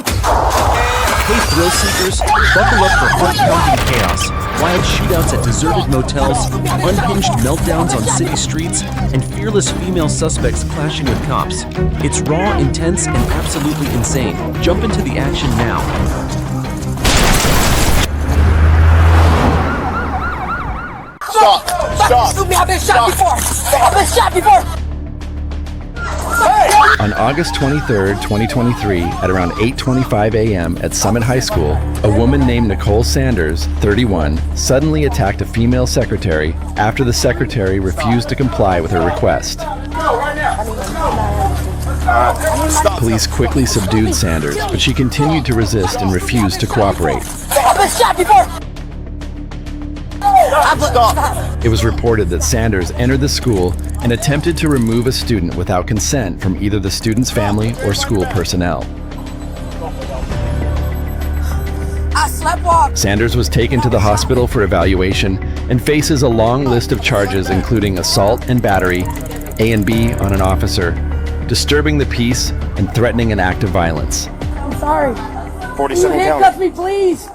Hey thrill seekers, buckle up for heart-pounding chaos, wild shootouts at deserted motels, unhinged meltdowns on city streets, and fearless female suspects clashing with cops. It's raw, intense, and absolutely insane. Jump into the action now. Stop! Shoot me, I've been shot before! I've been shot before! On August 23, 2023, at around 8:25 a.m. at Summit High School, a woman named Nicole Sanders, 31, suddenly attacked a female secretary after the secretary refused to comply with her request. Police quickly subdued Sanders, but she continued to resist and refused to cooperate. I've been shot before! It was reported that Sanders entered the school and attempted to remove a student without consent from either the student's family or school personnel. Sanders was taken to the hospital for evaluation and faces a long list of charges including assault and battery, A&B on an officer, disturbing the peace, and threatening an act of violence. I'm sorry. 47 you handcuff me, please.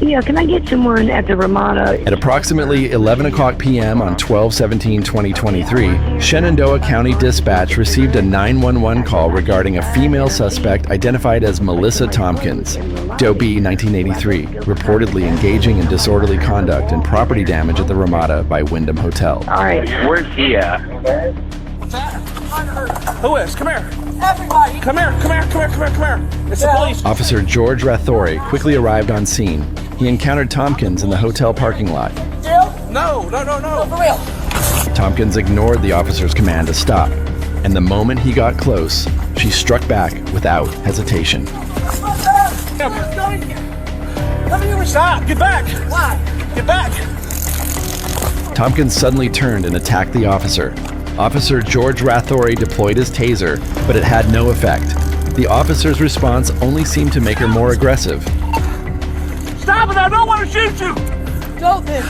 Yeah, can I get someone at the Ramada? At approximately 11 o'clock p.m. on 12/17/2023, Shenandoah County Dispatch received a 911 call regarding a female suspect identified as Melissa Tompkins, Doe B, 1983, reportedly engaging in disorderly conduct and property damage at the Ramada by Wyndham Hotel. All right. Where's he at? Who is? Come here. Everybody. Come here. It's the police. Officer George Rathore quickly arrived on scene. He encountered Tompkins in the hotel parking lot. No. For real. Tompkins ignored the officer's command to stop, and the moment he got close, she struck back without hesitation. Come here. Stop. Get back. Why? Get back. Tompkins suddenly turned and attacked the officer. Officer George Rathore deployed his taser, but it had no effect. The officer's response only seemed to make her more aggressive. Stop it. I don't want to shoot you. Don't then.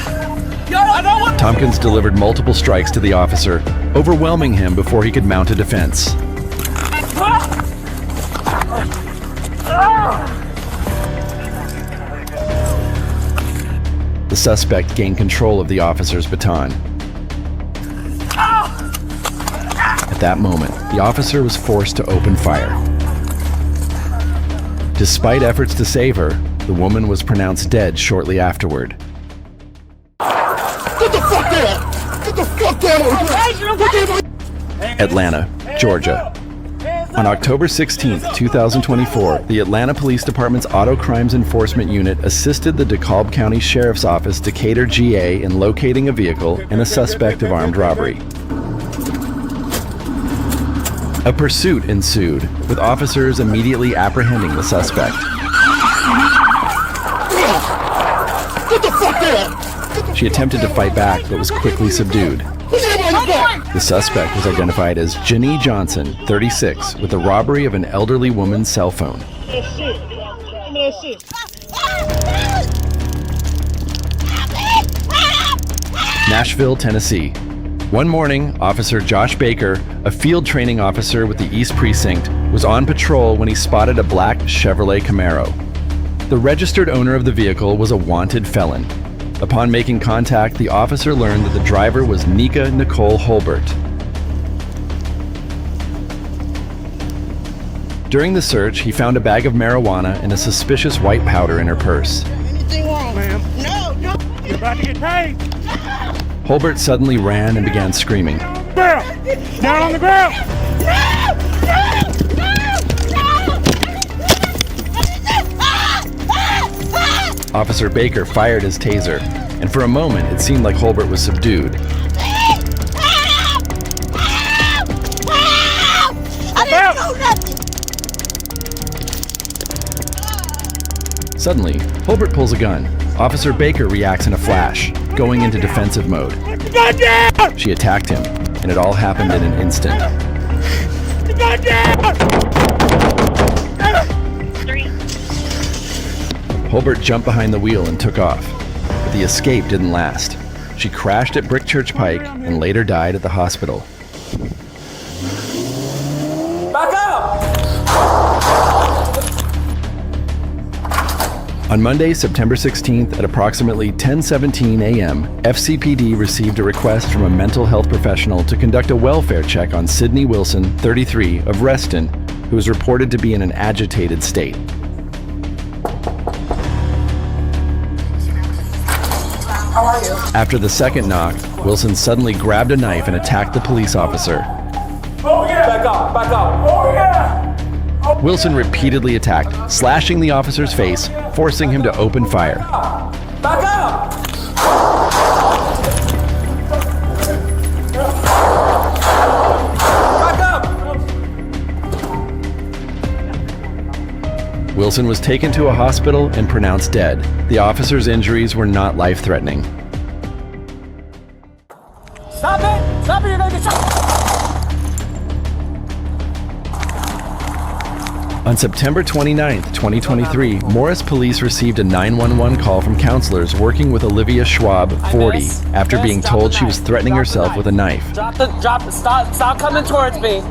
I don't want. Tompkins delivered multiple strikes to the officer, overwhelming him before he could mount a defense. The suspect gained control of the officer's baton. At that moment, the officer was forced to open fire. Despite efforts to save her, the woman was pronounced dead shortly afterward. Get the fuck down! Get the fuck down! Atlanta, Georgia. On October 16, 2024, the Atlanta Police Department's Auto Crimes Enforcement Unit assisted the DeKalb County Sheriff's Office, Decatur, GA, in locating a vehicle and a suspect of armed robbery. A pursuit ensued, with officers immediately apprehending the suspect. Get the fuck down! She attempted to fight back, but was quickly subdued. The suspect was identified as Jenny Johnson, 36, with the robbery of an elderly woman's cell phone. Nashville, Tennessee. One morning, Officer Josh Baker, a field training officer with the East Precinct, was on patrol when he spotted a black Chevrolet Camaro. The registered owner of the vehicle was a wanted felon. Upon making contact, the officer learned that the driver was Nika Nicole Holbert. During the search, he found a bag of marijuana and a suspicious white powder in her purse. Anything wrong, ma'am? No. You're about to get paid. Holbert suddenly ran and began screaming. Down on the ground. Officer Baker fired his taser, and for a moment it seemed like Holbert was subdued. Suddenly, Holbert pulls a gun. Officer Baker reacts in a flash, going into defensive mode. She attacked him, and it all happened in an instant. Holbert jumped behind the wheel and took off, but the escape didn't last. She crashed at Brick Church Pike and later died at the hospital. On Monday, September 16th at approximately 10:17 a.m., FCPD received a request from a mental health professional to conduct a welfare check on Sydney Wilson, 33, of Reston, who was reported to be in an agitated state. How are you? After the second knock, Wilson suddenly grabbed a knife and attacked the police officer. Oh yeah! Back up! Back up! Oh yeah! Wilson repeatedly attacked, slashing the officer's face, forcing him to open fire. Back up! Back up! Wilson was taken to a hospital and pronounced dead. The officer's injuries were not life-threatening. Stop it! Stop it! You're gonna get shot! On September 29, 2023, Morris police received a 911 call from counselors working with Olivia Schwab, 40, after being told she was threatening herself with a knife. Stop coming towards me.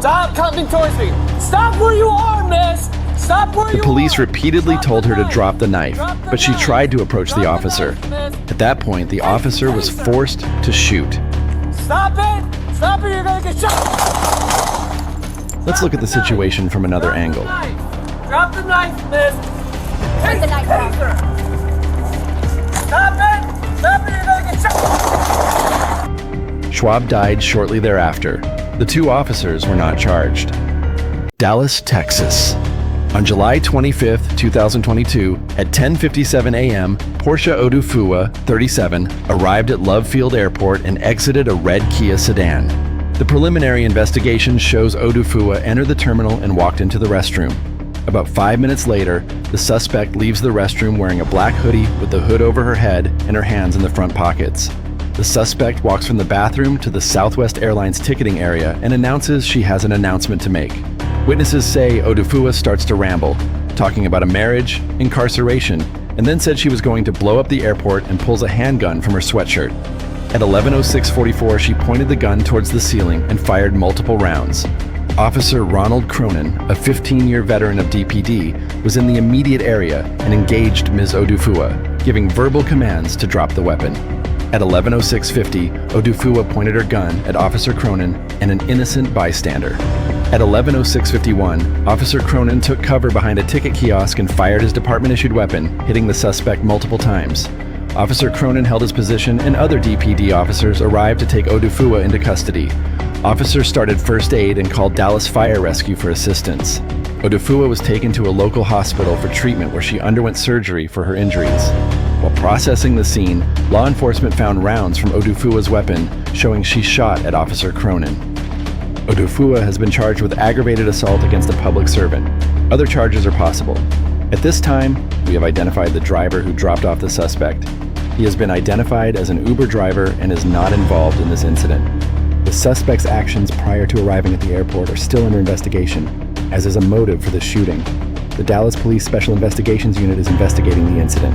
Stop coming towards me. Stop where you are, miss. Stop where you are. The police repeatedly told her to drop the knife, but she tried to approach the officer. At that point, the officer was forced to shoot. Stop it. Stop it. You're gonna get shot. Let's look at the situation from another angle. Drop the knife, miss. Take the knife. Stop it. Stop it. You're gonna get shot. Schwab died shortly thereafter. The two officers were not charged. Dallas, Texas. On July 25, 2022, at 10:57 a.m., Portia Odufua, 37, arrived at Love Field Airport and exited a red Kia sedan. The preliminary investigation shows Odufua entered the terminal and walked into the restroom. About 5 minutes later, the suspect leaves the restroom wearing a black hoodie with the hood over her head and her hands in the front pockets. The suspect walks from the bathroom to the Southwest Airlines ticketing area and announces she has an announcement to make. Witnesses say Odufua starts to ramble, talking about a marriage, incarceration, and then said she was going to blow up the airport and pulls a handgun from her sweatshirt. At 11:06:44, she pointed the gun towards the ceiling and fired multiple rounds. Officer Ronald Cronin, a 15-year veteran of DPD, was in the immediate area and engaged Ms. Odufua, giving verbal commands to drop the weapon. At 11:06:50, Odufua pointed her gun at Officer Cronin and an innocent bystander. At 11:06:51, Officer Cronin took cover behind a ticket kiosk and fired his department-issued weapon, hitting the suspect multiple times. Officer Cronin held his position and other DPD officers arrived to take Odufua into custody. Officers started first aid and called Dallas Fire Rescue for assistance. Odufua was taken to a local hospital for treatment where she underwent surgery for her injuries. While processing the scene, law enforcement found rounds from Odufua's weapon, showing she shot at Officer Cronin. Odufua has been charged with aggravated assault against a public servant. Other charges are possible. At this time, we have identified the driver who dropped off the suspect. He has been identified as an Uber driver and is not involved in this incident. The suspect's actions prior to arriving at the airport are still under investigation, as is a motive for the shooting. The Dallas Police Special Investigations Unit is investigating the incident.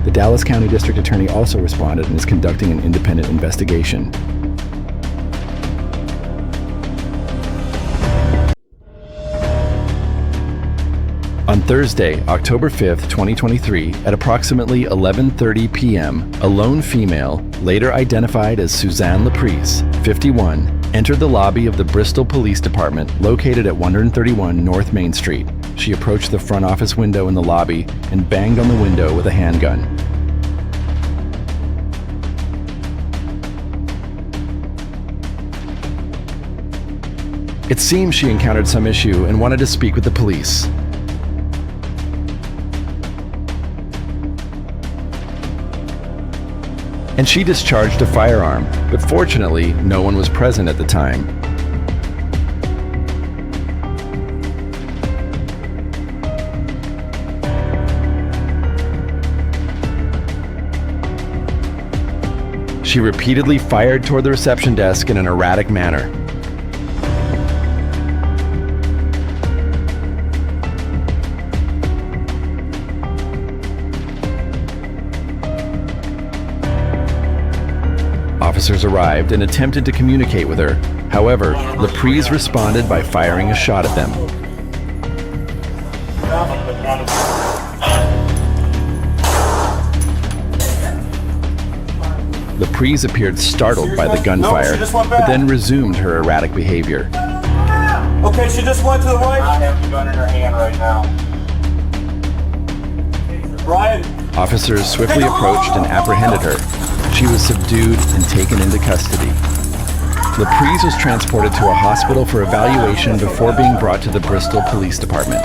The Dallas County District Attorney also responded and is conducting an independent investigation. On Thursday, October 5th, 2023, at approximately 11:30 p.m., a lone female, later identified as Suzanne Laprise, 51, entered the lobby of the Bristol Police Department located at 131 North Main Street. She approached the front office window in the lobby and banged on the window with a handgun. It seems she encountered some issue and wanted to speak with the police. And she discharged a firearm, but fortunately, no one was present at the time. She repeatedly fired toward the reception desk in an erratic manner. Officers arrived and attempted to communicate with her. However, Laprise responded by firing a shot at them. Laprise appeared startled by the gunfire, but then resumed her erratic behavior. Okay, she just went to the right. I have the gun in her hand right now. Ryan. Officers swiftly approached and apprehended her. She was subdued and taken into custody. Laprise was transported to a hospital for evaluation before being brought to the Bristol Police Department.